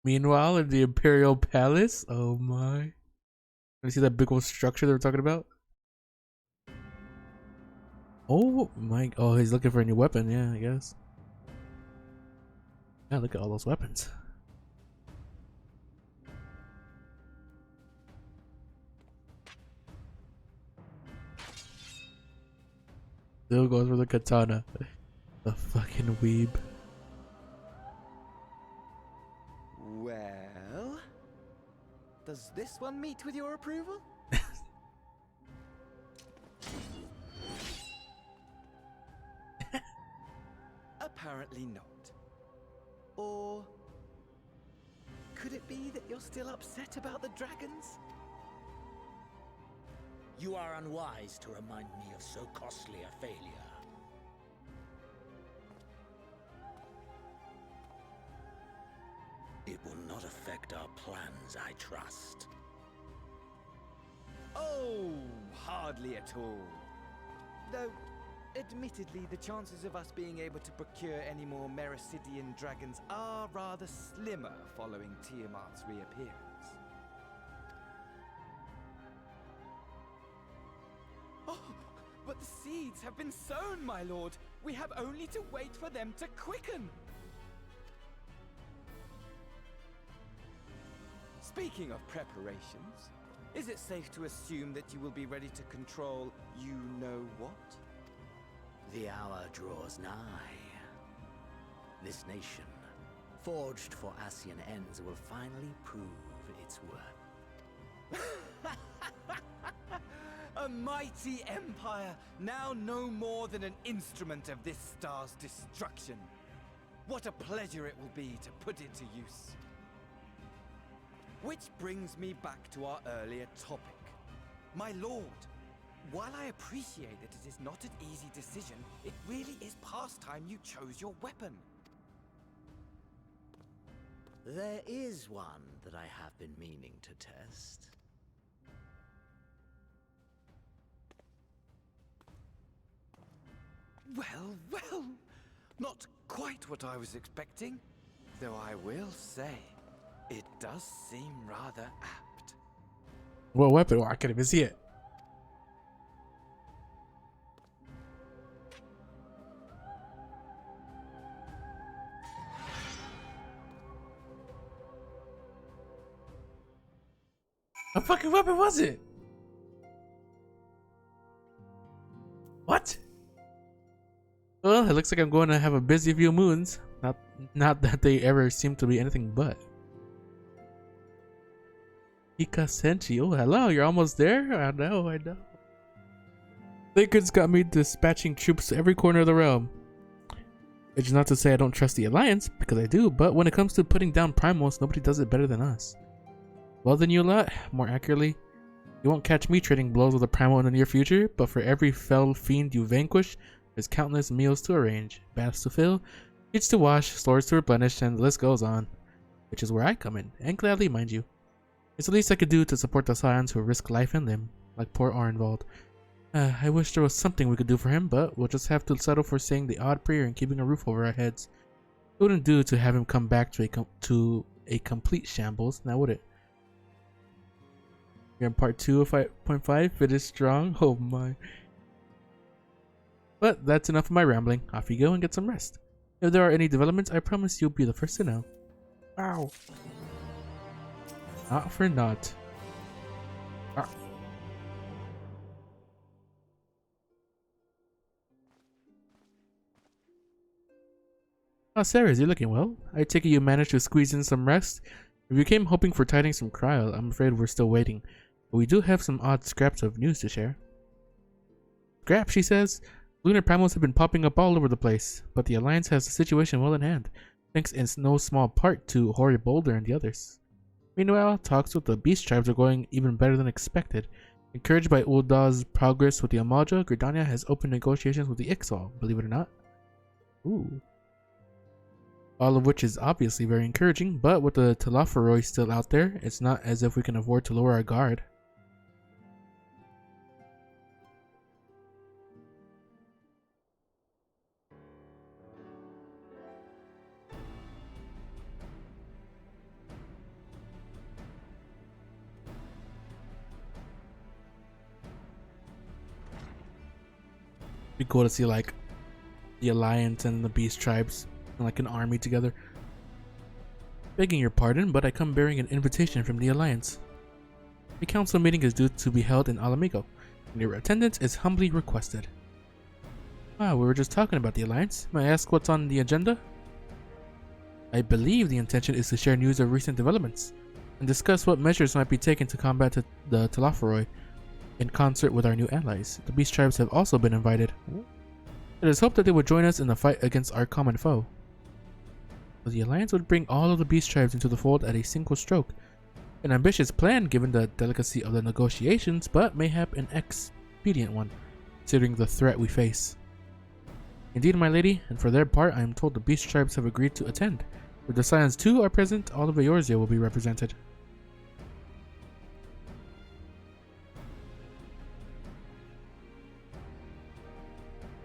Meanwhile, in the Imperial Palace, oh my. You see that big old structure they were talking about? Oh my, oh, he's looking for a new weapon, yeah, I guess. Yeah, look at all those weapons. Still goes for the katana. The fucking weeb. Well, does this one meet with your approval? Apparently not. Or could it be that you're still upset about the dragons? You are unwise to remind me of so costly a failure. It will not affect our plans, I trust. Oh, hardly at all. Though, admittedly, the chances of us being able to procure any more Mericidian dragons are rather slimmer following Tiamat's reappearance. Oh, but the seeds have been sown, my lord. We have only to wait for them to quicken. Speaking of preparations, is it safe to assume that you will be ready to control you-know-what? The hour draws nigh. This nation, forged for Asian ends, will finally prove its worth. A mighty empire, now no more than an instrument of this star's destruction. What a pleasure it will be to put it to use. Which brings me back to our earlier topic. My lord, while I appreciate that it is not an easy decision, it really is past time you chose your weapon. There is one that I have been meaning to test. Well, well, not quite what I was expecting, though I will say, it does seem rather apt. What weapon? Oh, I can't even see it. What fucking weapon was it? What? Well, it looks like I'm going to have a busy few moons. Not that they ever seem to be anything but. Ika Senchi. Oh, hello. You're almost there? I know, I know. Sacred's got me dispatching troops to every corner of the realm. It's not to say I don't trust the Alliance, because I do, but when it comes to putting down primals, nobody does it better than us. Well then, you lot, more accurately, you won't catch me trading blows with a primal in the near future, but for every fell fiend you vanquish, there's countless meals to arrange, baths to fill, sheets to wash, stores to replenish, and the list goes on. Which is where I come in, and gladly, mind you. It's the least I could do to support the scions who risk life and limb, like poor Arnvald. I wish there was something we could do for him, but we'll just have to settle for saying the odd prayer and keeping a roof over our heads. It wouldn't do to have him come back to a complete shambles, now would it? You're in part 2 of 5.5, finish strong, oh my. But that's enough of my rambling, off you go and get some rest. If there are any developments, I promise you'll be the first to know. Ow. Not for naught. Ah. Oh, Sarah, you're looking well. I take it you managed to squeeze in some rest. If you came hoping for tidings from Cryle, I'm afraid we're still waiting. But we do have some odd scraps of news to share. Scrap, she says. Lunar primals have been popping up all over the place, but the Alliance has the situation well in hand, thanks in no small part to Hoary Boulder and the others. Meanwhile, talks with the Beast Tribes are going even better than expected. Encouraged by Uldaw's progress with the Amalja, Gridania has opened negotiations with the XIV, believe it or not. Ooh. All of which is obviously very encouraging, but with the Telophoroi still out there, it's not as if we can afford to lower our guard. Be cool to see like the Alliance and the Beast Tribes and like an army together. Begging your pardon, but I come bearing an invitation from the Alliance. The council meeting is due to be held in Alamigo, and your attendance is humbly requested. Wow, we were just talking about the Alliance. May I ask what's on the agenda? I believe the intention is to share news of recent developments and discuss what measures might be taken to combat the Telophoroi in concert with our new allies. The Beast Tribes have also been invited. It is hoped that they would join us in the fight against our common foe. So the Alliance would bring all of the Beast Tribes into the fold at a single stroke. An ambitious plan given the delicacy of the negotiations, but mayhap an expedient one, considering the threat we face. Indeed, my lady, and for their part, I am told the Beast Tribes have agreed to attend. If the Scions too are present, all of Eorzea will be represented.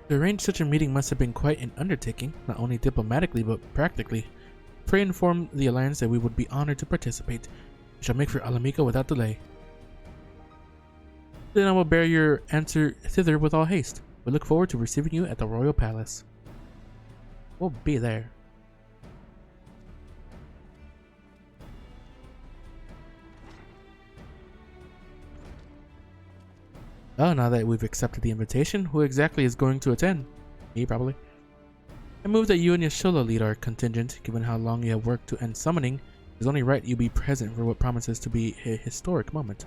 To arrange such a meeting must have been quite an undertaking, not only diplomatically but practically. Pray inform the Alliance that we would be honored to participate. We shall make for Alamico without delay. Then I will bear your answer thither with all haste. We look forward to receiving you at the Royal Palace. We'll be there. Oh, now that we've accepted the invitation, who exactly is going to attend? Me, probably. I move that you and Yashola lead our contingent. Given how long you have worked to end summoning, it is only right you be present for what promises to be a historic moment.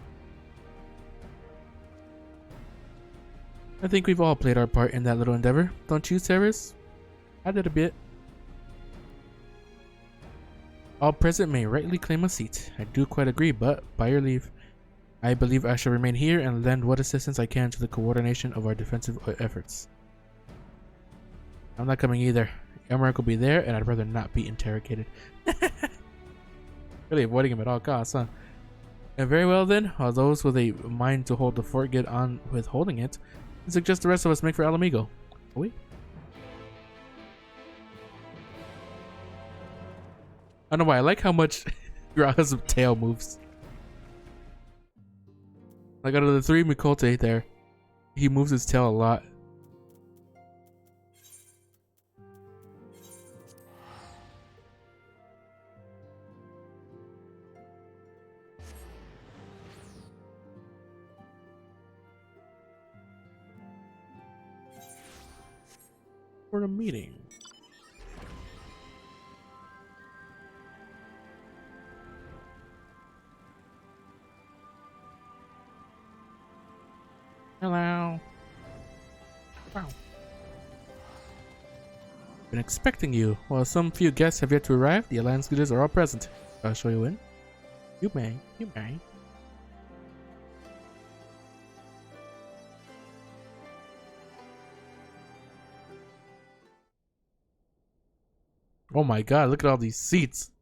I think we've all played our part in that little endeavor, don't you, Ceres? I did a bit. All present may rightly claim a seat. I do quite agree, but by your leave, I believe I shall remain here and lend what assistance I can to the coordination of our defensive efforts. I'm not coming either. Emmerich will be there, and I'd rather not be interrogated. Really avoiding him at all costs, huh? And very well then, while those with a mind to hold the fort get on with holding it, I suggest the rest of us make for Alamigo. Are we? I don't know why, I like how much Graha's tail moves. Like out of the three Mikote there, he moves his tail a lot. For a meeting. Hello. Wow. Been expecting you. While some few guests have yet to arrive, the Alliance leaders are all present. I'll show you in. You may. You may. Oh my god, look at all these seats.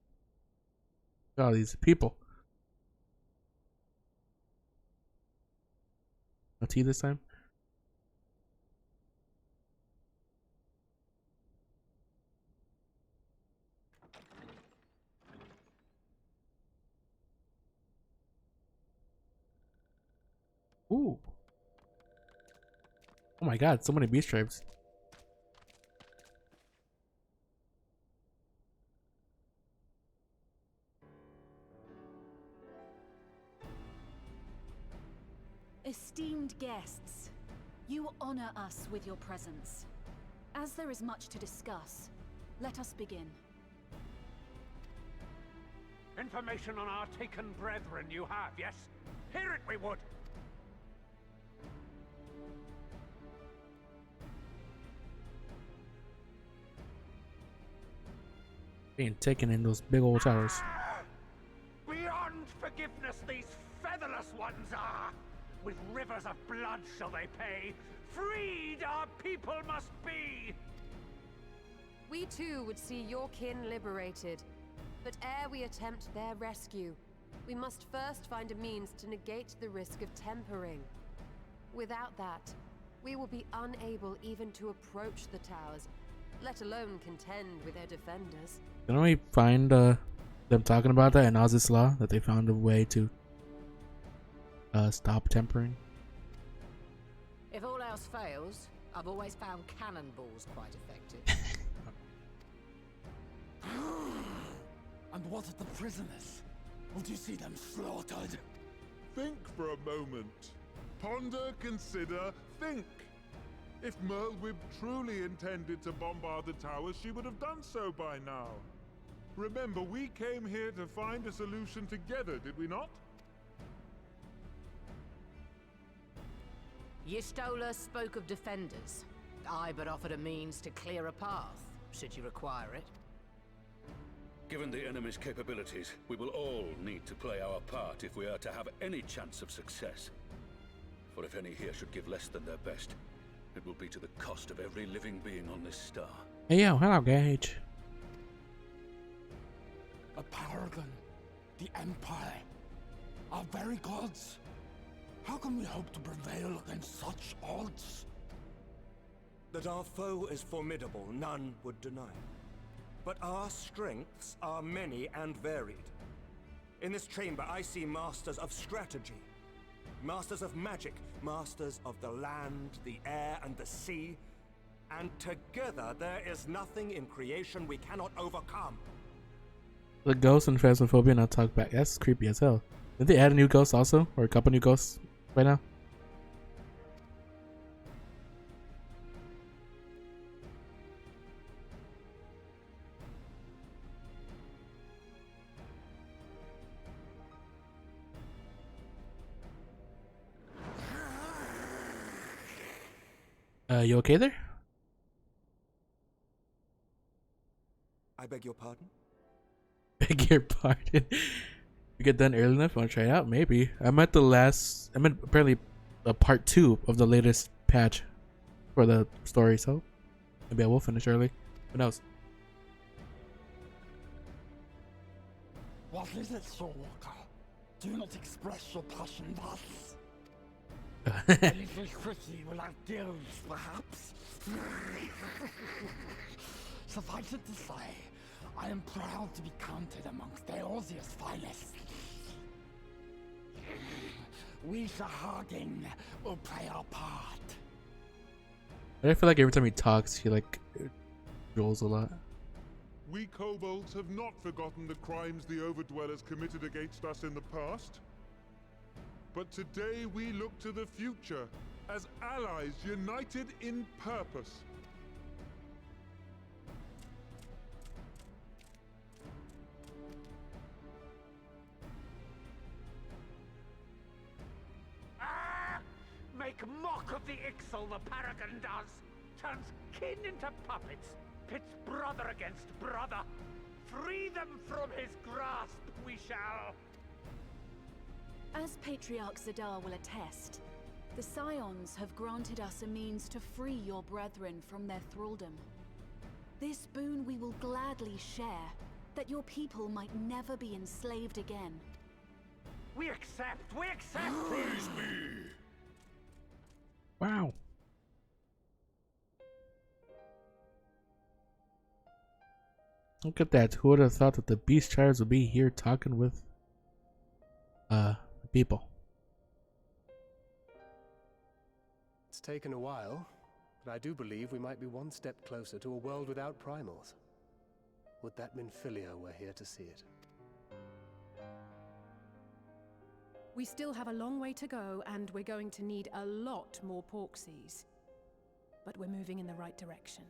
Look at all these people. No tea this time? Ooh. Oh my god, so many beast tribes. Esteemed guests, you honor us with your presence. As there is much to discuss, let us begin. Information on our taken brethren you have, yes? Hear it we would! Being taken in those big old towers. Beyond forgiveness these featherless ones are! With rivers of blood shall they pay. Freed our people must be! We too would see your kin liberated. But ere we attempt their rescue, we must first find a means to negate the risk of tempering. Without that, we will be unable even to approach the towers, let alone contend with their defenders. Didn't we find them talking about that in Oz's Law? That they found a way to stop tempering? If all else fails, I've always found cannonballs quite effective. And what of the prisoners? Would you see them slaughtered? Think for a moment. Ponder, consider, think. If Merlwyb truly intended to bombard the towers, she would have done so by now. Remember, we came here to find a solution together, did we not? Y'Stola spoke of defenders. I but offered a means to clear a path, should you require it. Given the enemy's capabilities, we will all need to play our part if we are to have any chance of success. For if any here should give less than their best, it will be to the cost of every living being on this star. Hey yo, hello Gage. A paragon, the Empire, our very gods. How can we hope to prevail against such odds? That our foe is formidable, none would deny. But our strengths are many and varied. In this chamber, I see masters of strategy, masters of magic, masters of the land, the air, and the sea. And together, there is nothing in creation we cannot overcome. The ghost and Phasmophobia not talk back. That's creepy as hell. Did they add a new ghost also? Or a couple new ghosts right now? You okay there? I beg your pardon? Beg your pardon. We get done early enough. Want to try it out? Maybe. I'm at apparently part 2 of the latest patch for the story, so maybe I will finish early. Who knows? What is it, Soulwalker? Do not express your passion thus. A little quickie will outdo, perhaps. Suffice it to say, I am proud to be counted amongst Eorzea's finest. We Sahagin will play our part. I feel like every time he talks, he like rolls a lot. We kobolds have not forgotten the crimes the Overdwellers committed against us in the past. But today we look to the future as allies united in purpose. Make mock of the Ixal the Paragon does! Turns kin into puppets! Pits brother against brother! Free them from his grasp, we shall! As Patriarch Zadar will attest, the Scions have granted us a means to free your brethren from their thraldom. This boon we will gladly share, that your people might never be enslaved again. We accept! We accept! Praise me! Wow. Look at that. Who would have thought that the Beast Tribes would be here talking with people? It's taken a while, but I do believe we might be one step closer to a world without primals. Would that Minfilia were here to see it. We still have a long way to go, and we're going to need a lot more Porksies. But we're moving in the right direction.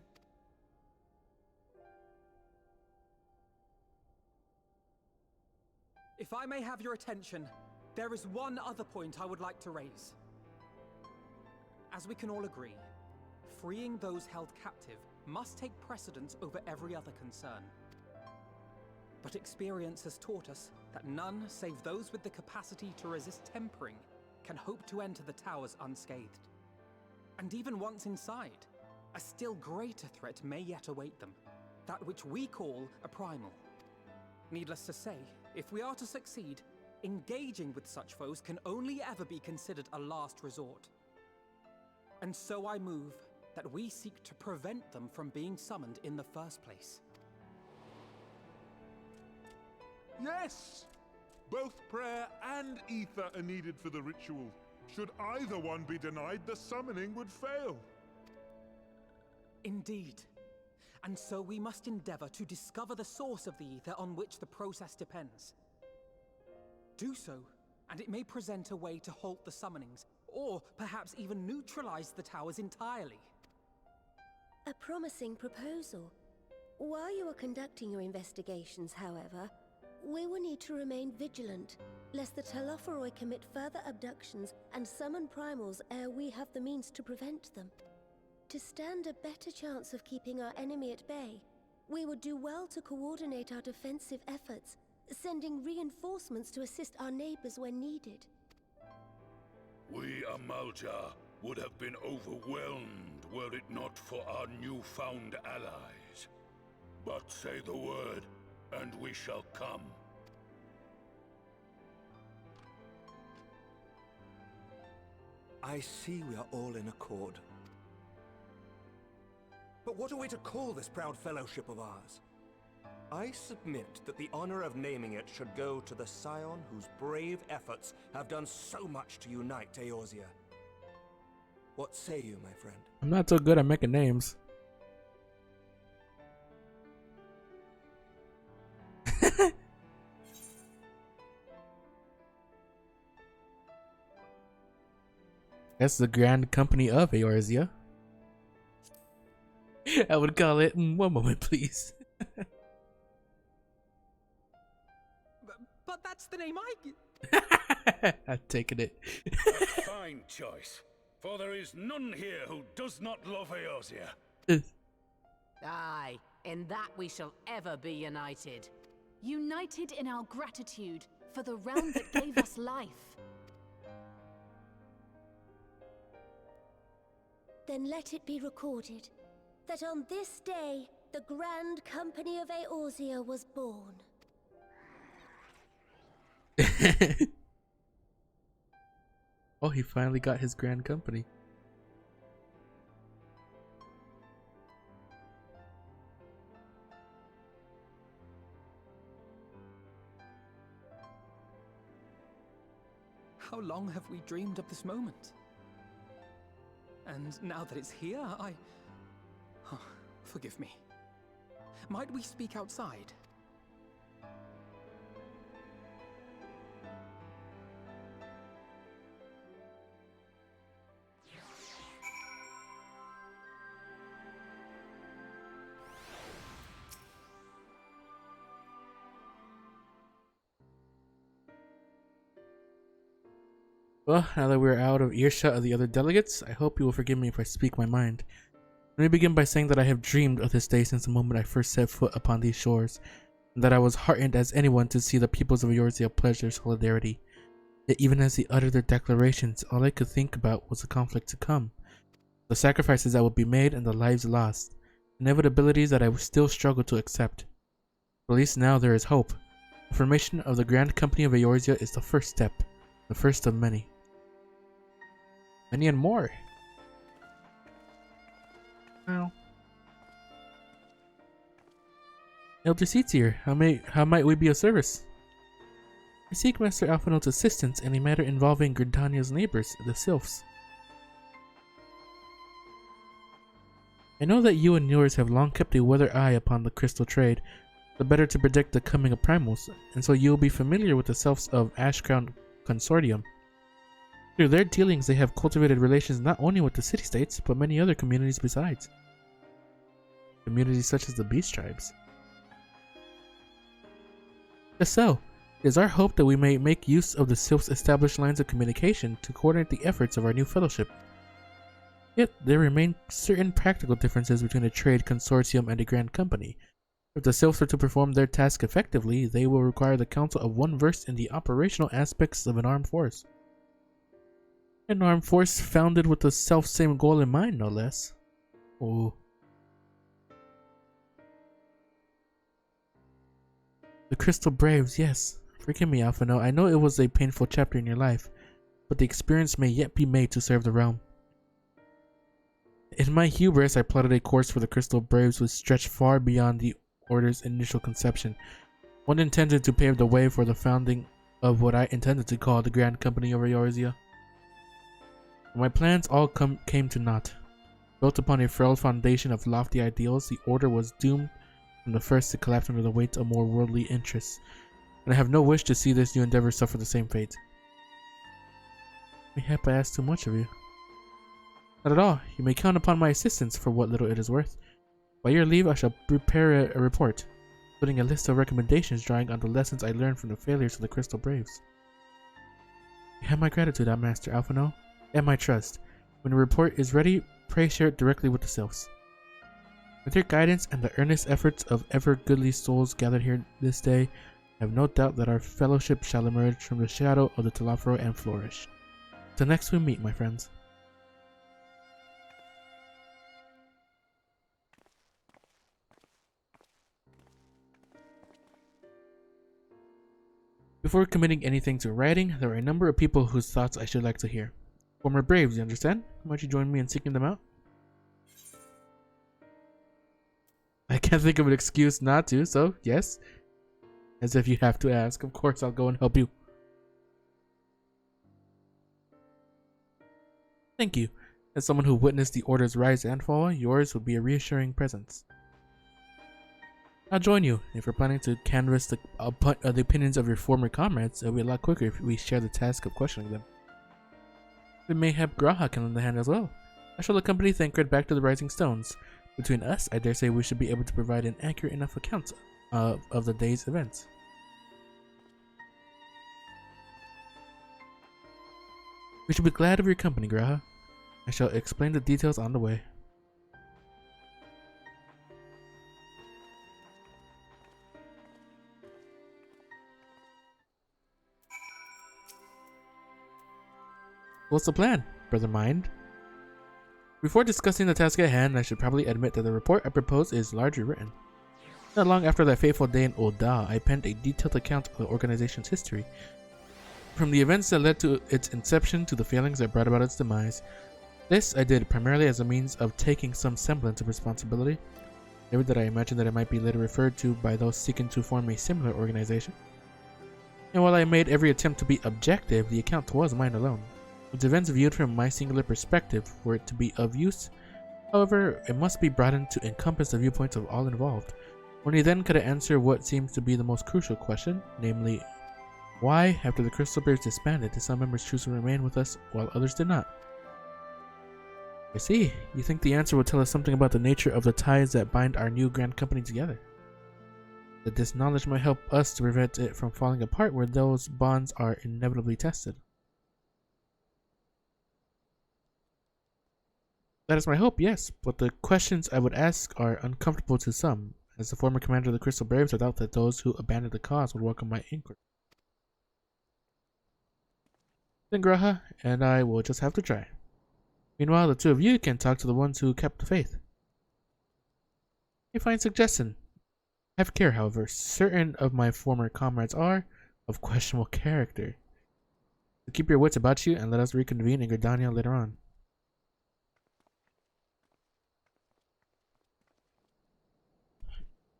If I may have your attention, there is one other point I would like to raise. As we can all agree, freeing those held captive must take precedence over every other concern. But experience has taught us that none save those with the capacity to resist tempering can hope to enter the towers unscathed. And even once inside, a still greater threat may yet await them, that which we call a primal. Needless to say, if we are to succeed, engaging with such foes can only ever be considered a last resort. And so I move that we seek to prevent them from being summoned in the first place. Yes! Both prayer and ether are needed for the ritual. Should either one be denied, the summoning would fail. Indeed. And so we must endeavor to discover the source of the ether on which the process depends. Do so, and it may present a way to halt the summonings, or perhaps even neutralize the towers entirely. A promising proposal. While you are conducting your investigations, however, we will need to remain vigilant, lest the Telophoroi commit further abductions and summon primals ere we have the means to prevent them. To stand a better chance of keeping our enemy at bay, we would do well to coordinate our defensive efforts, sending reinforcements to assist our neighbors when needed. We Amalja would have been overwhelmed were it not for our newfound allies. But say the word, and we shall come. I see we are all in accord. But what are we to call this proud fellowship of ours? I submit that the honor of naming it should go to the scion whose brave efforts have done so much to unite Eorzea. What say you, my friend? I'm not so good at making names. That's the Grand Company of Eorzea. I would call it. One moment, please. But that's the name I... I'm taking it. Fine choice, for there is none here who does not love Eorzea. Aye, in that we shall ever be united. United in our gratitude for the realm that gave us life. Then let it be recorded that on this day, the Grand Company of Eorzea was born. Oh, he finally got his Grand Company. How long have we dreamed of this moment? And now that it's here, oh, forgive me. Might we speak outside? Well, now that we're out of earshot of the other delegates, I hope you will forgive me if I speak my mind. Let me begin by saying that I have dreamed of this day since the moment I first set foot upon these shores, and that I was heartened as anyone to see the peoples of Eorzea pledge their solidarity. Yet even as they uttered their declarations, all I could think about was the conflict to come, the sacrifices that would be made and the lives lost, inevitabilities that I would still struggle to accept. But at least now there is hope. The formation of the Grand Company of Eorzea is the first step, the first of many. Many and more. Well. Elder Seats here. How might we be of service? I seek Master Alphinaud's assistance in a matter involving Gridania's neighbors, the Sylphs. I know that you and yours have long kept a weather eye upon the crystal trade, the better to predict the coming of primals, and so you will be familiar with the Sylphs of Ashcrown Consortium. Through their dealings, they have cultivated relations not only with the city-states, but many other communities besides. Communities such as the Beast Tribes. Just so, it is our hope that we may make use of the Sylph's established lines of communication to coordinate the efforts of our new fellowship. Yet, there remain certain practical differences between a trade consortium and a grand company. If the Sylphs are to perform their task effectively, they will require the counsel of one versed in the operational aspects of an armed force. An armed force founded with the self-same goal in mind, no less. Oh. The Crystal Braves, yes. Forgive me, Alphinaud. I know it was a painful chapter in your life, but the experience may yet be made to serve the realm. In my hubris, I plotted a course for the Crystal Braves which stretched far beyond the Order's initial conception. One intended to pave the way for the founding of what I intended to call the Grand Company of Eorzea. My plans all came to naught. Built upon a frail foundation of lofty ideals, the Order was doomed from the first to collapse under the weight of more worldly interests, and I have no wish to see this new endeavor suffer the same fate. Mayhap I ask too much of you. Not at all. You may count upon my assistance for what little it is worth. By your leave, I shall prepare a report, including a list of recommendations drawing on the lessons I learned from the failures of the Crystal Braves. You have my gratitude, Master Alphino, and my trust. When the report is ready, pray share it directly with the Sylphs. With your guidance and the earnest efforts of ever goodly souls gathered here this day, I have no doubt that our fellowship shall emerge from the shadow of the Telafro and flourish. Till next we meet, my friends. Before committing anything to writing, there are a number of people whose thoughts I should like to hear. Former Braves, you understand? Might you join me in seeking them out? I can't think of an excuse not to, so yes. As if you have to ask. Of course, I'll go and help you. Thank you. As someone who witnessed the Order's rise and fall, yours would be a reassuring presence. I'll join you. If you're planning to canvass the opinions of your former comrades, it'll be a lot quicker if we share the task of questioning them. We may have Graha can lend a hand as well. I shall accompany Thancred back to the Rising Stones. Between us, I dare say we should be able to provide an accurate enough account of the day's events. We should be glad of your company, Graha. I shall explain the details on the way. What's the plan, brother mind? Before discussing the task at hand, I should probably admit that the report I propose is largely written. Not long after that fateful day in Oda, I penned a detailed account of the organization's history, from the events that led to its inception to the failings that brought about its demise. This I did primarily as a means of taking some semblance of responsibility, never did I imagine that it might be later referred to by those seeking to form a similar organization. And while I made every attempt to be objective, the account was mine alone. With events viewed from my singular perspective, for it to be of use, however, it must be broadened to encompass the viewpoints of all involved. Only then could I answer what seems to be the most crucial question, namely, why, after the Crystal Braves disbanded, did some members choose to remain with us while others did not? I see. You think the answer will tell us something about the nature of the ties that bind our new grand company together. That this knowledge might help us to prevent it from falling apart where those bonds are inevitably tested. That is my hope, yes, but the questions I would ask are uncomfortable to some. As the former commander of the Crystal Braves, I doubt that those who abandoned the cause would welcome my inquiry. Then Graha and I will just have to try. Meanwhile, the two of you can talk to the ones who kept the faith. A fine suggestion. Have care, however. Certain of my former comrades are of questionable character. So keep your wits about you and let us reconvene in Gridania later on.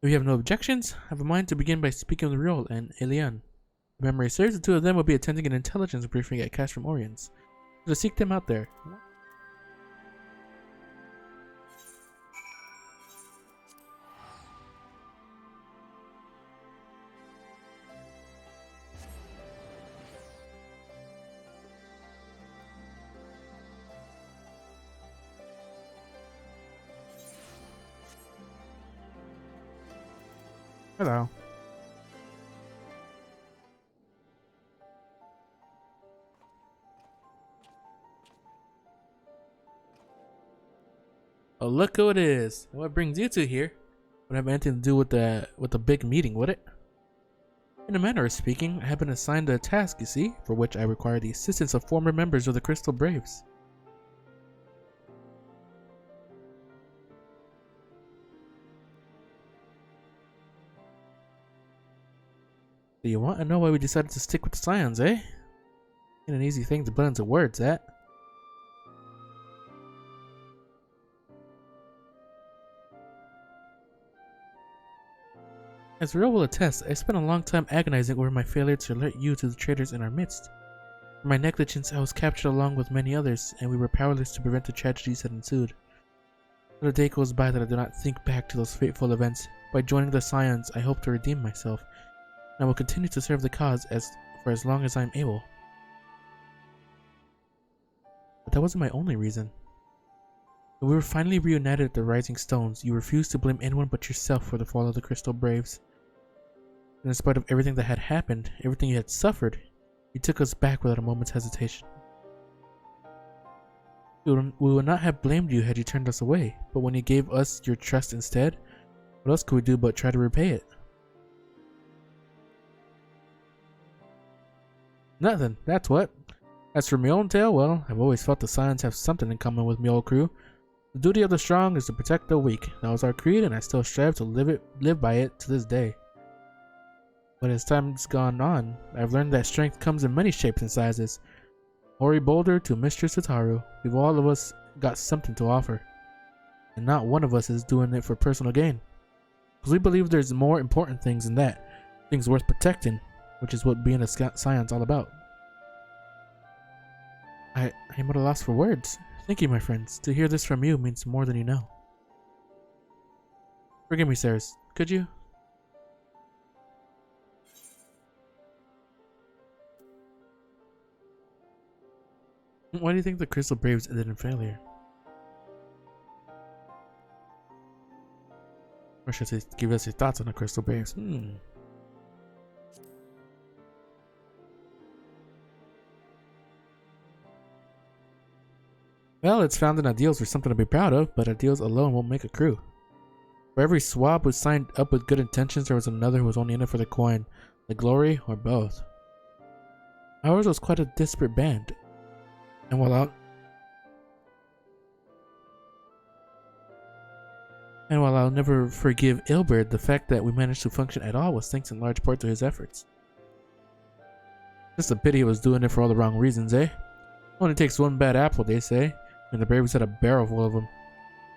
If you have no objections, I have a mind to begin by speaking with Riol and Elian. If memory serves, the two of them will be attending an intelligence briefing at Cash from Orions. So seek them out there. Hello. Oh, look who it is. What brings you two here? Would have anything to do with the big meeting, would it? In a manner of speaking, I have been assigned a task, you see, for which I require the assistance of former members of the Crystal Braves. Do you want to know why we decided to stick with the Scions, eh? Ain't an easy thing to put into words, that. As Riol will attest, I spent a long time agonizing over my failure to alert you to the traitors in our midst. For my negligence, I was captured along with many others, and we were powerless to prevent the tragedies that ensued. Not a day goes by that I do not think back to those fateful events. By joining the Scions, I hope to redeem myself, and I will continue to serve the cause for as long as I am able. But that wasn't my only reason. When we were finally reunited at the Rising Stones, you refused to blame anyone but yourself for the fall of the Crystal Braves. And in spite of everything that had happened, everything you had suffered, you took us back without a moment's hesitation. We would not have blamed you had you turned us away, but when you gave us your trust instead, what else could we do but try to repay it? Nothing, that's what. As for my own tale, well, I've always felt the Scions have something in common with my old crew. The duty of the strong is to protect the weak. That was our creed, and I still strive to live by it to this day. But as time's gone on, I've learned that strength comes in many shapes and sizes. Ori Boulder to Mistress Tataru, we've all of us got something to offer. And not one of us is doing it for personal gain. Because we believe there's more important things than that. Things worth protecting, which is what being a Scion's all about. I am at a loss for words. Thank you, my friends. To hear this from you means more than you know. Forgive me, sirs. Could you? Why do you think the Crystal Braves ended in failure? Or should I say, give us your thoughts on the Crystal Braves? Well, it's founding ideals are something to be proud of, but ideals alone won't make a crew. For every swab who signed up with good intentions, there was another who was only in it for the coin, the glory, or both. Ours was quite a disparate band, and while I'll never forgive Ilbert, the fact that we managed to function at all was thanks in large part to his efforts. Just a pity he was doing it for all the wrong reasons, eh? Only takes one bad apple, they say, and the Braves had a barrel full of them.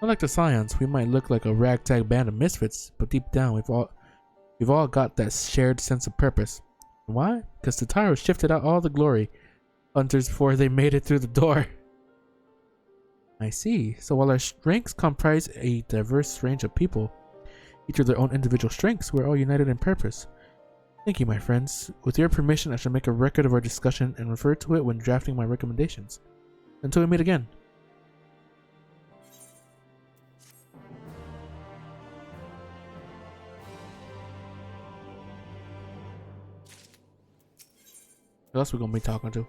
Unlike the Scions, we might look like a ragtag band of misfits, but deep down we've all got that shared sense of purpose. Why? Because Tataru shifted out all the glory hunters before they made it through the door. I see. So while our ranks comprise a diverse range of people, each with their own individual strengths, we're all united in purpose. Thank you, my friends. With your permission, I shall make a record of our discussion and refer to it when drafting my recommendations. Until we meet again. Who else we gonna be talking to?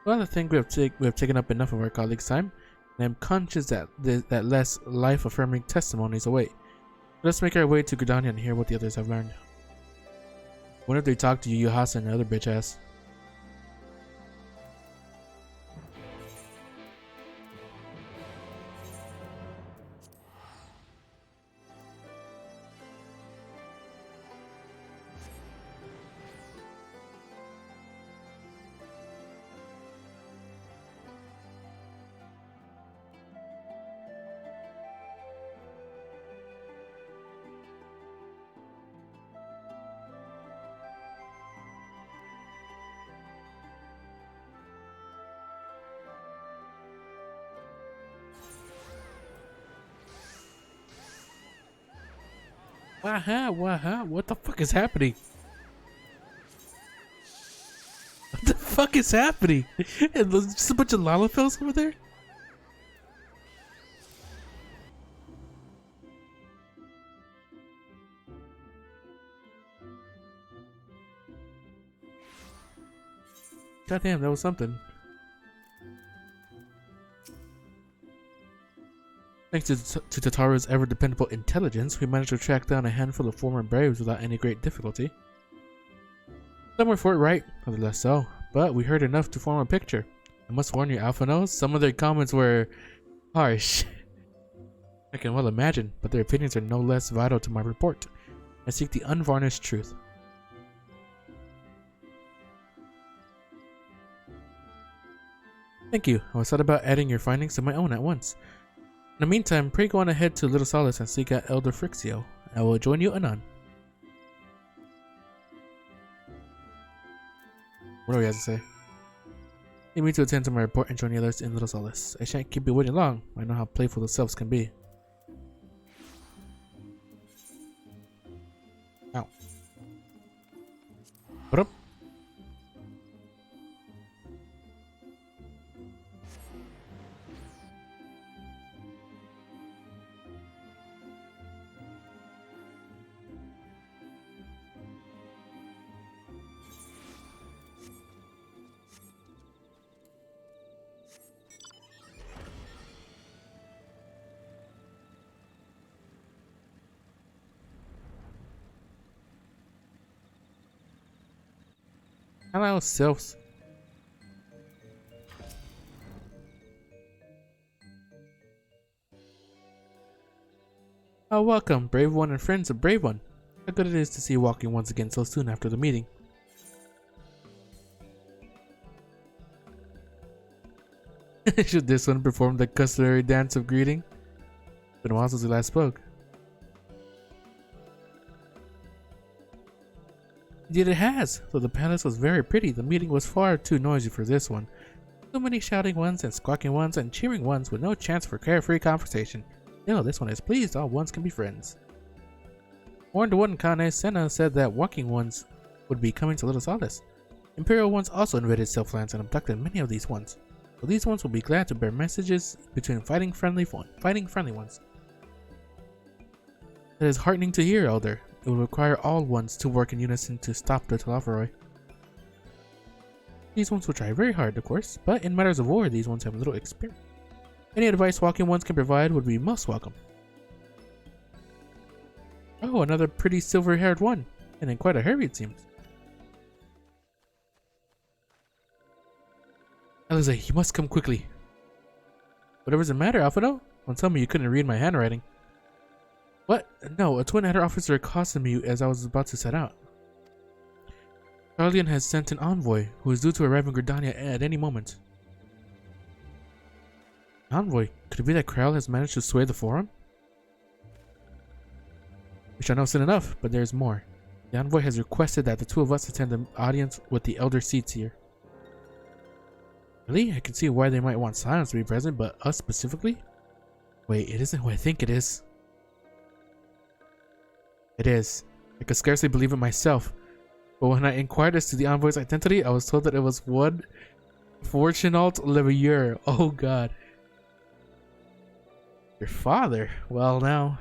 Well, I think we have taken up enough of our colleagues' time, and I'm conscious that less life-affirming testimonies await. Let's make our way to Gridania and hear what the others have learned. When did they talk to you, Yuhasa, and the other bitch ass? What the fuck is happening? What the fuck is happening? And there's just a bunch of Lalafels over there? Goddamn, that was something. Thanks to Tataru's ever-dependable intelligence, we managed to track down a handful of former Braves without any great difficulty. Some were forthright, other less so, but we heard enough to form a picture. I must warn you, Alpha knows, some of their comments were harsh. I can well imagine, but their opinions are no less vital to my report. I seek the unvarnished truth. Thank you. I was thought about adding your findings to my own at once. In the meantime, pray go on ahead to Little Solace and seek out Elder Frixio. I will join you anon. What do we have to say? Leave me to attend to my report and join the others in Little Solace. I shan't keep you waiting long. I know how playful the selves can be. What up? Hello, Sylphs. Oh, welcome, brave one and friends of brave one. How good it is to see you walking once again so soon after the meeting. Should this one perform the customary dance of greeting? Been a while since we last spoke. Indeed it has. Though the palace was very pretty, the meeting was far too noisy for this one. Too many shouting ones and squawking ones and cheering ones with no chance for carefree conversation. Still, this one is pleased all ones can be friends. Warned one Kane Senna said that walking ones would be coming to Little Solace. Imperial ones also invaded Sylphlands and abducted many of these ones. So these ones will be glad to bear messages between fighting friendly ones. It is heartening to hear, Elder. It will require all ones to work in unison to stop the Telephoroi. These ones will try very hard, of course, but in matters of war, these ones have little experience. Any advice walking ones can provide would be most welcome. Oh, another pretty silver-haired one, and in quite a hurry it seems. Eliza, you must come quickly. Whatever's the matter, Alphado? Don't tell me you couldn't read my handwriting. What? No, a twin adder officer accosted me as I was about to set out. Charlian has sent an envoy who is due to arrive in Gridania at any moment. Envoy? Could it be that Krell has managed to sway the forum? Which I know soon enough, but there's more. The envoy has requested that the two of us attend the audience with the elder seats here. Really? I can see why they might want Silence to be present, but us specifically? Wait, it isn't who I think it is. It is. I could scarcely believe it myself. But when I inquired as to the envoy's identity, I was told that it was one Fortunault Levier. Oh god. Your father? Well now,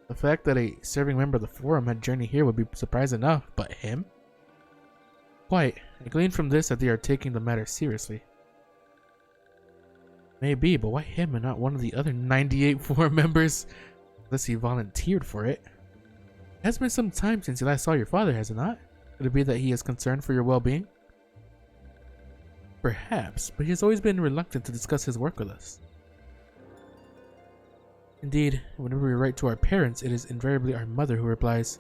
the fact that a serving member of the forum had journeyed here would be surprise enough, but him? Quite. I gleaned from this that they are taking the matter seriously. Maybe, but why him and not one of the other 98 forum members? Unless he volunteered for it. It has been some time since you last saw your father, has it not? Could it be that he is concerned for your well-being? Perhaps, but he has always been reluctant to discuss his work with us. Indeed, whenever we write to our parents, it is invariably our mother who replies.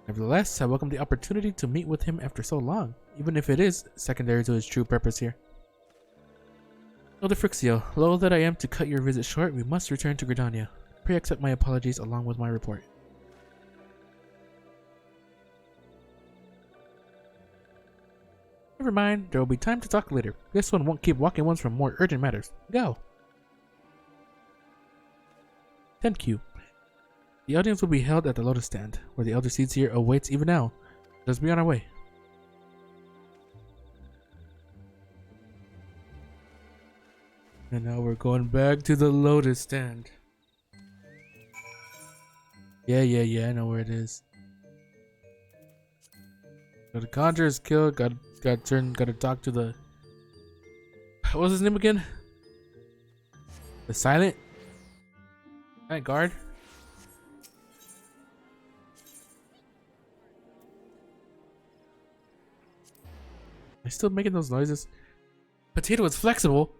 Nevertheless, I welcome the opportunity to meet with him after so long, even if it is secondary to his true purpose here. Elder Frixio, loath that I am to cut your visit short, we must return to Gridania. Pray accept my apologies along with my report. Never mind, there will be time to talk later. This one won't keep walking ones from more urgent matters. Go! 10Q. The audience will be held at the Lotus Stand, where the elder seats here awaits even now. Let us be on our way. And now we're going back to the Lotus Stand. Yeah, I know where it is. So the Conjurer is killed, gotta talk to the... What was his name again? The Silent Guard? I'm still making those noises. Potato is flexible.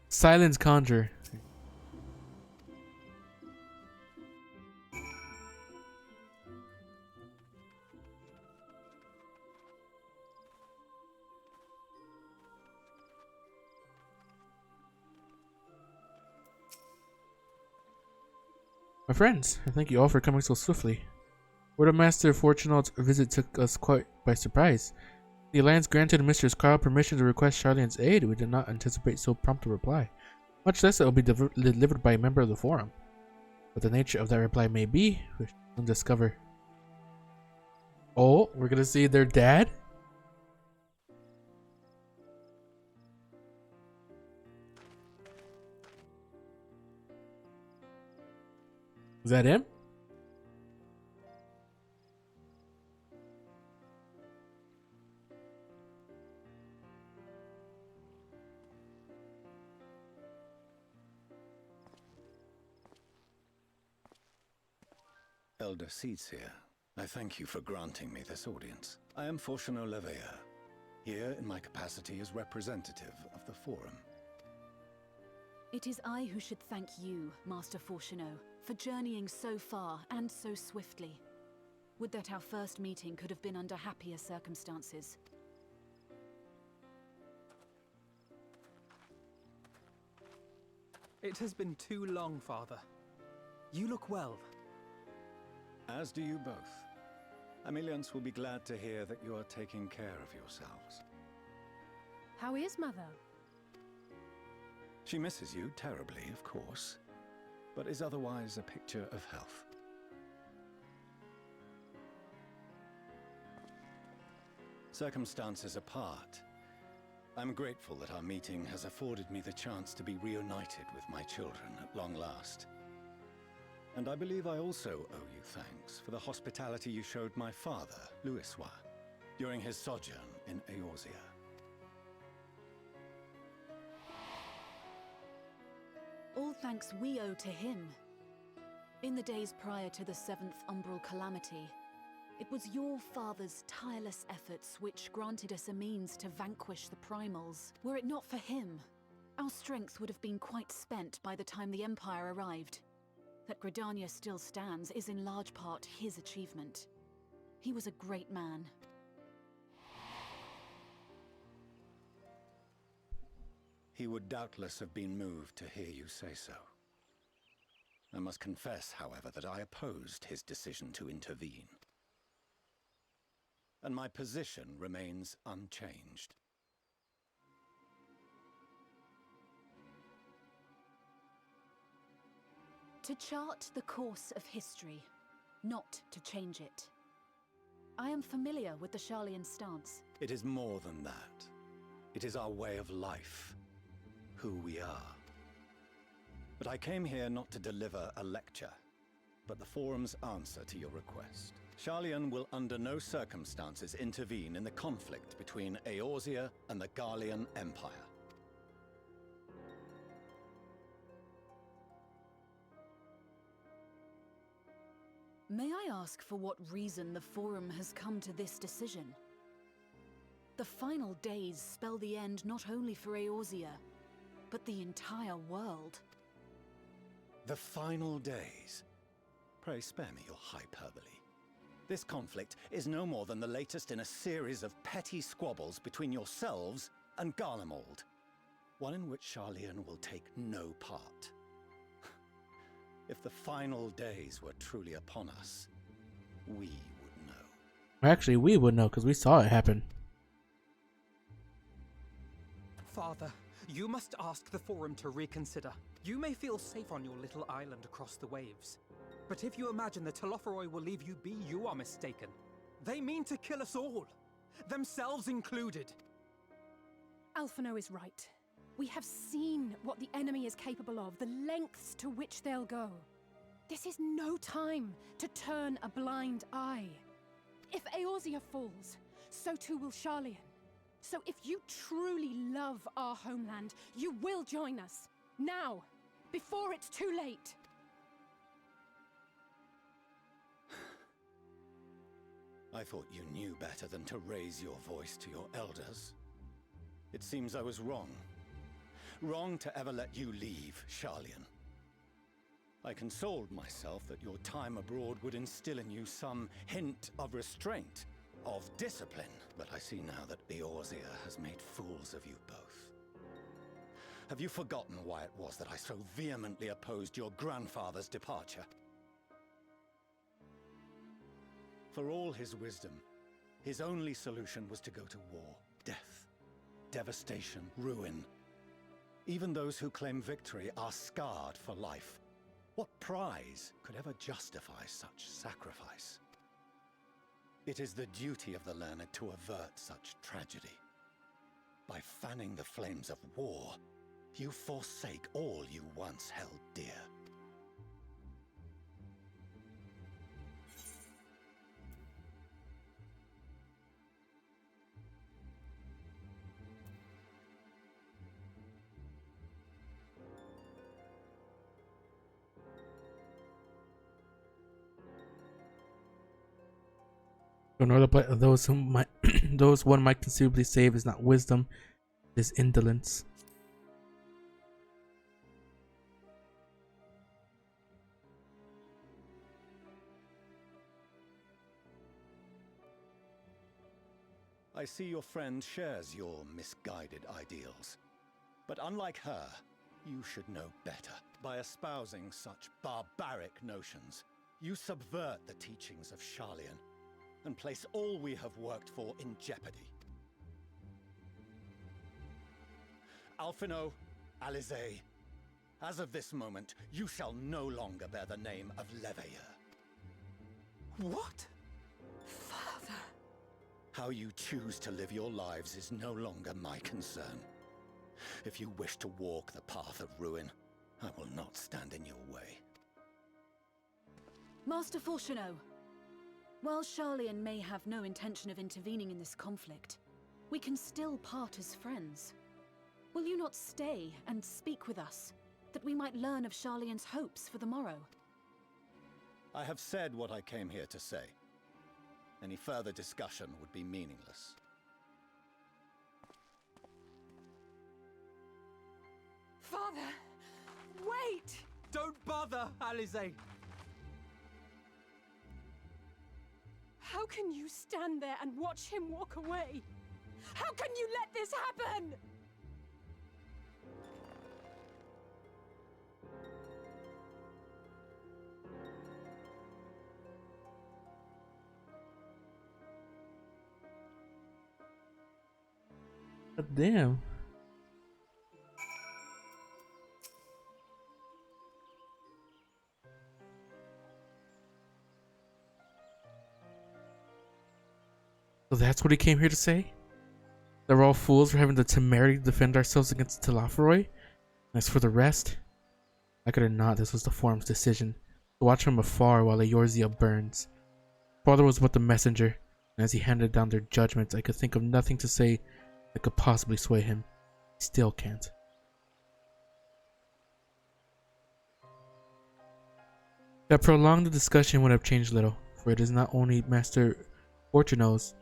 Silence Conjure. My friends, I thank you all for coming so swiftly. Word of Master Fortunaut's visit took us quite by surprise. The Alliance granted Mistress Carl permission to request Charlian's aid. We did not anticipate so prompt a reply, much less it will be delivered by a member of the Forum. What the nature of that reply may be, we shall soon discover. Oh, we're gonna see their dad? Is that him? Elder Seeds here. I thank you for granting me this audience. I am Fortuno Levea, here in my capacity as representative of the Forum. It is I who should thank you, Master Fortuno, for journeying so far and so swiftly. Would that our first meeting could have been under happier circumstances. It has been too long, Father. You look well. As do you both. Ameliance will be glad to hear that you are taking care of yourselves. How is Mother? She misses you terribly, of course, but is otherwise a picture of health. Circumstances apart, I'm grateful that our meeting has afforded me the chance to be reunited with my children at long last. And I believe I also owe you thanks for the hospitality you showed my father, Louisois, during his sojourn in Eorzea. All thanks we owe to him. In the days prior to the 7th Umbral Calamity, it was your father's tireless efforts which granted us a means to vanquish the Primals. Were it not for him, our strength would have been quite spent by the time the Empire arrived. That Gridania still stands is in large part his achievement. He was a great man. He would doubtless have been moved to hear you say so. I must confess, however, that I opposed his decision to intervene. And my position remains unchanged. To chart the course of history, not to change it. I am familiar with the Sharlayan stance. It is more than that. It is our way of life, who we are. But I came here not to deliver a lecture, but the Forum's answer to your request. Sharlayan will under no circumstances intervene in the conflict between Eorzea and the Garlean Empire. May I ask for what reason the Forum has come to this decision? The final days spell the end not only for Eorzea, but the entire world. The final days? Pray spare me your hyperbole. This conflict is no more than the latest in a series of petty squabbles between yourselves and Garlemald. One in which Sharlayan will take no part. If the final days were truly upon us, we would know. Actually, we would know because we saw it happen. Father, you must ask the Forum to reconsider. You may feel safe on your little island across the waves. But if you imagine the Telophoroi will leave you be, you are mistaken. They mean to kill us all, themselves included. Alphino is right. We have seen what the enemy is capable of, the lengths to which they'll go. This is no time to turn a blind eye. If Eorzea falls, so too will Sharlayan. So if you truly love our homeland, you will join us. Now, before it's too late. I thought you knew better than to raise your voice to your elders. It seems I was wrong. Wrong to ever let you leave, Sharlayan. I consoled myself that your time abroad would instill in you some hint of restraint, of discipline. But I see now that Eorzea has made fools of you both. Have you forgotten why it was that I so vehemently opposed your grandfather's departure? For all his wisdom, his only solution was to go to war. Death, devastation, ruin. Even those who claim victory are scarred for life. What prize could ever justify such sacrifice? It is the duty of the learned to avert such tragedy. By fanning the flames of war, you forsake all you once held dear. In order to those who might those one might conceivably save is not wisdom, it is indolence. I see your friend shares your misguided ideals. But unlike her, you should know better. By espousing such barbaric notions, you subvert the teachings of Sharlayan and place all we have worked for in jeopardy. Alphino, Alizé, as of this moment, you shall no longer bear the name of Leveilleur. What? Father! How you choose to live your lives is no longer my concern. If you wish to walk the path of ruin, I will not stand in your way. Master Fourcheneau, while Sharlayan may have no intention of intervening in this conflict, we can still part as friends. Will you not stay and speak with us, that we might learn of Sharlayan's hopes for the morrow? I have said what I came here to say. Any further discussion would be meaningless. Father! Wait! Don't bother, Alizé! How can you stand there and watch him walk away? How can you let this happen? Damn. So that's what he came here to say? That we're all fools for having the temerity to defend ourselves against Telophoroi? As for the rest, like it or not, this was the Forum's decision. To watch from afar while Eorzea burns. Father was but the messenger, and as he handed down their judgments, I could think of nothing to say that could possibly sway him. He still can't. That prolonged the discussion would have changed little, for it is not only Master Fourcheneau's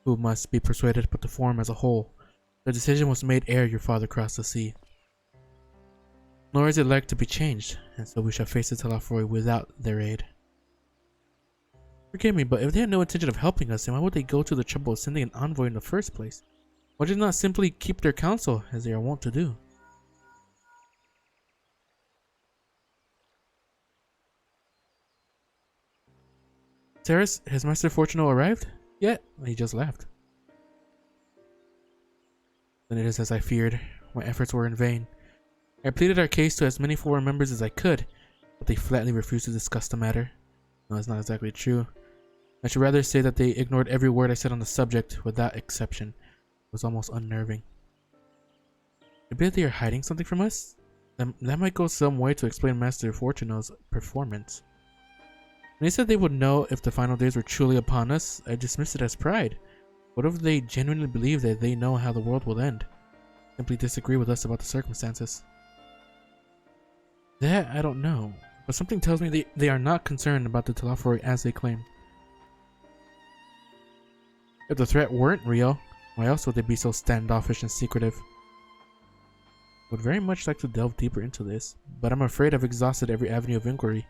who must be persuaded, but the Forum as a whole. The decision was made ere your father crossed the sea. Nor is it like to be changed, and so we shall face the Telophoroi without their aid. Forgive me, but if they had no intention of helping us, then why would they go to the trouble of sending an envoy in the first place? Why did they not simply keep their counsel, as they are wont to do? Terrace, has Master Fourcheneau arrived? Yet? He just left. Then it is as I feared. My efforts were in vain. I pleaded our case to as many Forum members as I could, but they flatly refused to discuss the matter. No, that's not exactly true. I should rather say that they ignored every word I said on the subject, with that exception. It was almost unnerving. Maybe they are hiding something from us? That might go some way to explain Master Fourcheneau's performance. When he said they would know if the final days were truly upon us, I dismissed it as pride. What if they genuinely believe that they know how the world will end? Simply disagree with us about the circumstances. That I don't know, but something tells me they are not concerned about the Telophoroi as they claim. If the threat weren't real, why else would they be so standoffish and secretive? I would very much like to delve deeper into this, but I'm afraid I've exhausted every avenue of inquiry.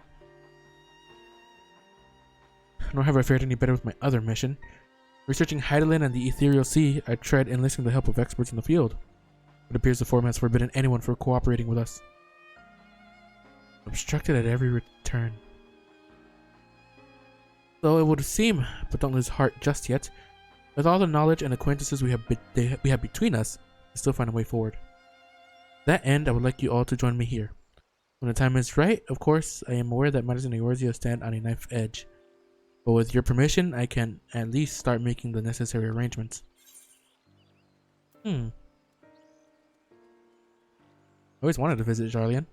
Nor have I fared any better with my other mission. Researching Hydaelyn and the Ethereal Sea, I tried enlisting the help of experts in the field. It appears the Forum has forbidden anyone from cooperating with us. Obstructed at every return. Though it would seem, but don't lose heart just yet, with all the knowledge and acquaintances we have between us, we still find a way forward. To that end, I would like you all to join me here. When the time is right, of course, I am aware that matters in Eorzea stand on a knife edge. But with your permission, I can at least start making the necessary arrangements. I always wanted to visit Charlian.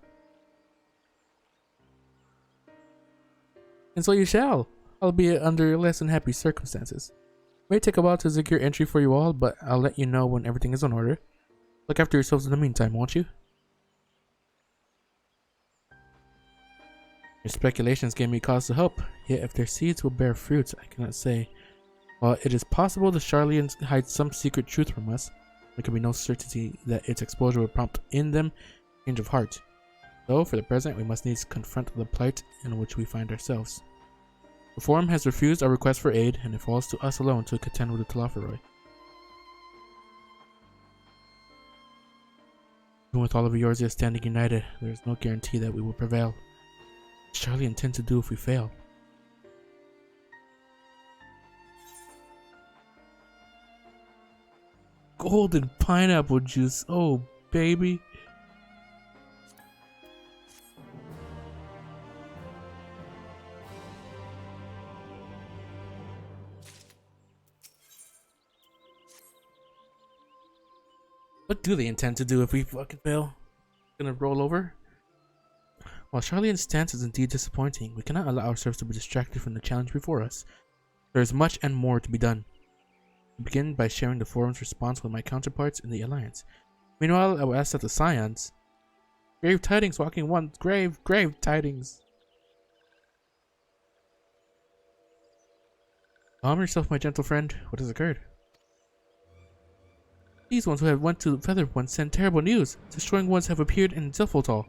And so you shall, albeit under less than happy circumstances. It may take a while to secure entry for you all, but I'll let you know when everything is in order. Look after yourselves in the meantime, won't you? Your speculations gave me cause to hope, yet if their seeds will bear fruit, I cannot say. While it is possible the Charlians hide some secret truth from us, there can be no certainty that its exposure will prompt in them a change of heart. So, for the present, we must needs confront the plight in which we find ourselves. The Forum has refused our request for aid, and it falls to us alone to contend with the Telophoroi. Even with all of Eorzea standing united, there is no guarantee that we will prevail. What does Charlie intend to do if we fail? Golden pineapple juice, oh baby. What do they intend to do if we fucking fail? Gonna roll over? While Charlian's stance is indeed disappointing, we cannot allow ourselves to be distracted from the challenge before us. There is much and more to be done. We begin by sharing the Forum's response with my counterparts in the Alliance. Meanwhile, I will ask that the Scions... Grave tidings, walking one. Grave tidings. Calm yourself, my gentle friend. What has occurred? These ones who have went to Feather Ones send terrible news. Destroying ones have appeared in Zilfotal.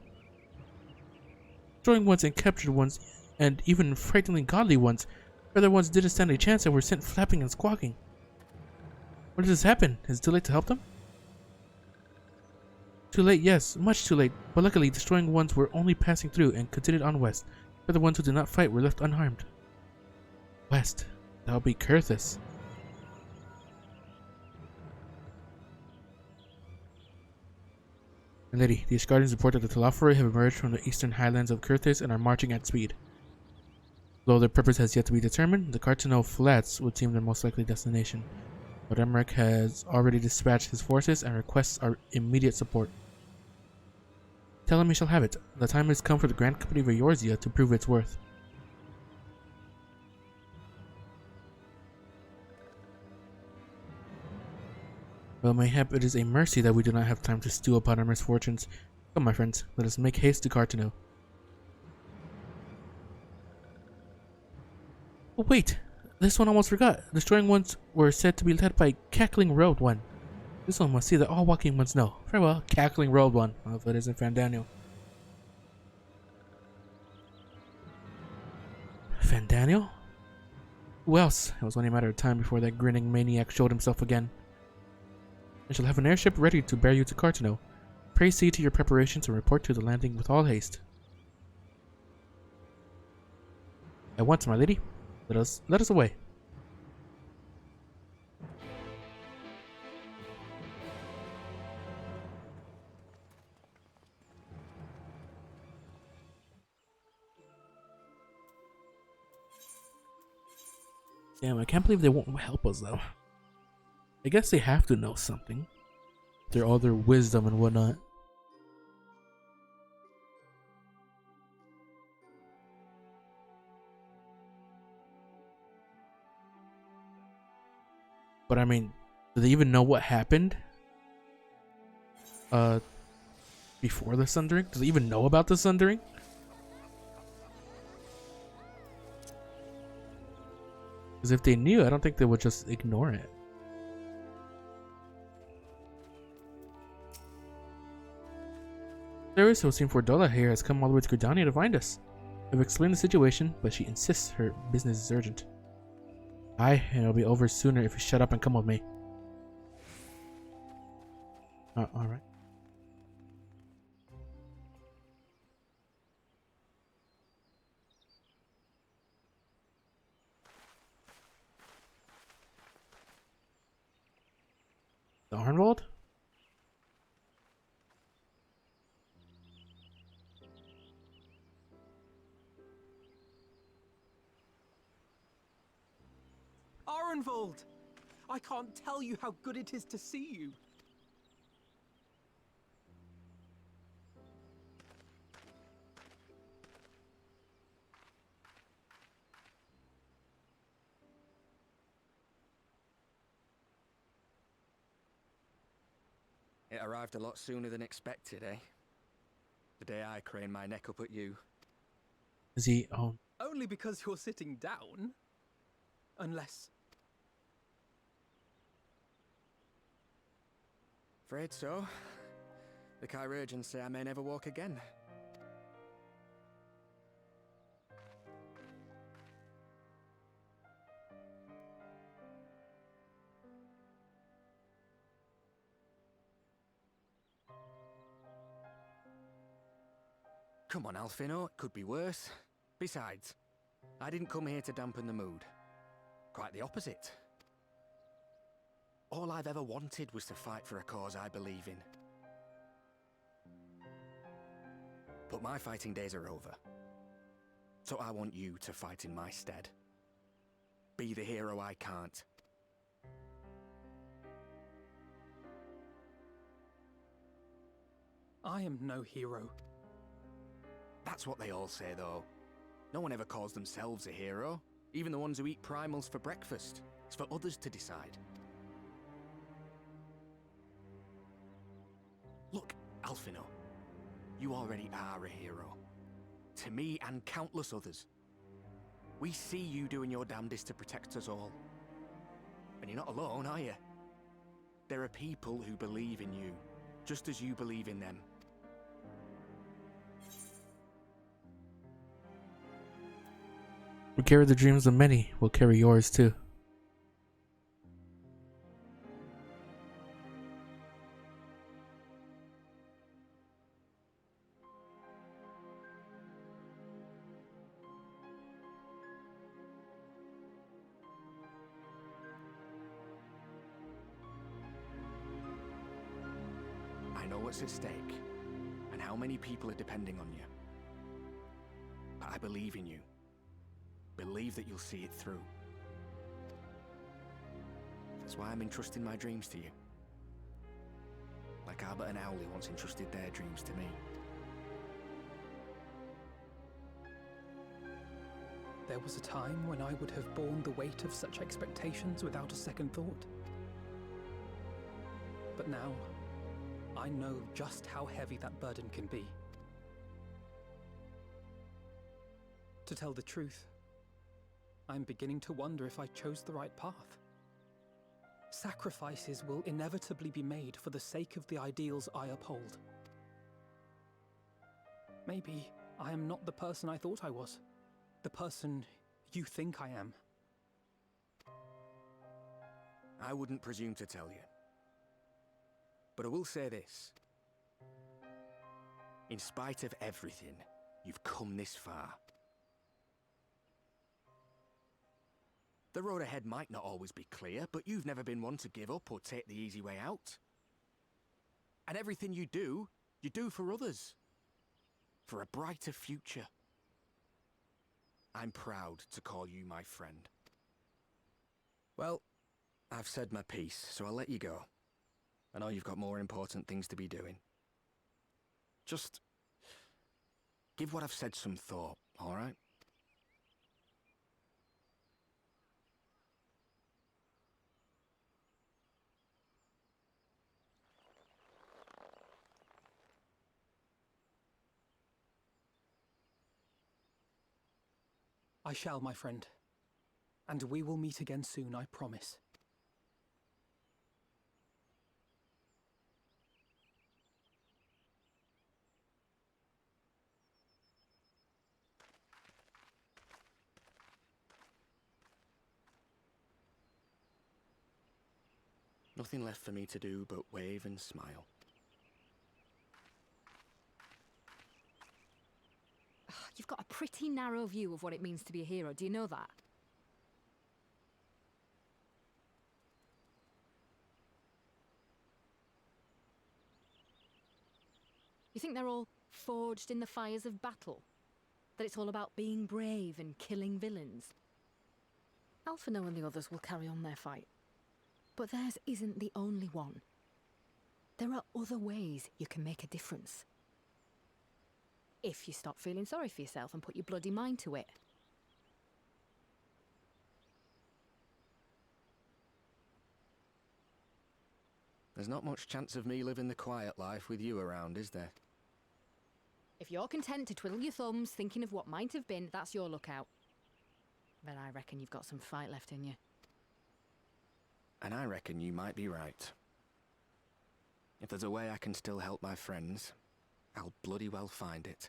Destroying ones and captured ones, and even frighteningly godly ones. Feather Ones didn't stand a chance and were sent flapping and squawking. When did this happen? Is it too late to help them? Too late, yes, much too late. But luckily, destroying ones were only passing through and continued on west. Feather ones who did not fight were left unharmed. West. That would be Kurthus. Lady, the Asgardians report that the Telophoroi have emerged from the eastern highlands of Kurthus and are marching at speed. Though their purpose has yet to be determined, the Cartano Flats would seem their most likely destination. But Emmerich has already dispatched his forces and requests our immediate support. Tell him he shall have it. The time has come for the Grand Company of Eorzea to prove its worth. Well, mayhap it is a mercy that we do not have time to stew upon our misfortunes. Come, my friends, let us make haste to Cartano. Oh, wait! This one almost forgot. Destroying ones were said to be led by Cackling Robed One. This one must see that all walking ones know. Farewell, Cackling Robed One. Well, if it isn't Fandaniel. Fandaniel? Who else? It was only a matter of time before that grinning maniac showed himself again. I shall have an airship ready to bear you to Cartano. Pray see to your preparations and report to the landing with all haste. At once, my lady. Let us away. Damn, I can't believe they won't help us though. I guess they have to know something. All their wisdom and whatnot. But I mean, do they even know what happened? Before the Sundering? Do they even know about the Sundering? Because if they knew, I don't think they would just ignore it. There who seemed Fordola here has come all the way to Gridania to find us. I've explained the situation, but she insists her business is urgent. Aye, and it'll be over sooner if you shut up and come with me. Alright. The Arnwald? Barinvold! I can't tell you how good it is to see you. It arrived a lot sooner than expected, eh? The day I craned my neck up at you. Is he? Oh. Only because you're sitting down. Unless... Afraid so. The chirurgeons say I may never walk again. Come on, Alfino, it could be worse. Besides, I didn't come here to dampen the mood. Quite the opposite. All I've ever wanted was to fight for a cause I believe in. But my fighting days are over. So I want you to fight in my stead. Be the hero I can't. I am no hero. That's what they all say, though. No one ever calls themselves a hero. Even the ones who eat primals for breakfast. It's for others to decide. Look, Alfino. You already are a hero. To me and countless others. We see you doing your damnedest to protect us all. And you're not alone, are you? There are people who believe in you, just as you believe in them. We carry the dreams of many. We'll carry yours too. I know what's at stake, and how many people are depending on you. But I believe in you. Believe that you'll see it through. That's why I'm entrusting my dreams to you. Like Albert and Owley once entrusted their dreams to me. There was a time when I would have borne the weight of such expectations without a second thought. But now, I know just how heavy that burden can be. To tell the truth, I'm beginning to wonder if I chose the right path. Sacrifices will inevitably be made for the sake of the ideals I uphold. Maybe I am not the person I thought I was. The person you think I am. I wouldn't presume to tell you. But I will say this. In spite of everything, you've come this far. The road ahead might not always be clear, but you've never been one to give up or take the easy way out. And everything you do for others. For a brighter future. I'm proud to call you my friend. Well, I've said my piece, so I'll let you go. I know you've got more important things to be doing. Just give what I've said some thought, all right? I shall, my friend. And we will meet again soon, I promise. Nothing left for me to do but wave and smile. You've got a pretty narrow view of what it means to be a hero. Do you know that? You think they're all forged in the fires of battle? That it's all about being brave and killing villains? Alphino and the others will carry on their fight. But theirs isn't the only one. There are other ways you can make a difference. If you stop feeling sorry for yourself and put your bloody mind to it. There's not much chance of me living the quiet life with you around, is there? If you're content to twiddle your thumbs thinking of what might have been, that's your lookout. But I reckon you've got some fight left in you. And I reckon you might be right. If there's a way I can still help my friends, I'll bloody well find it.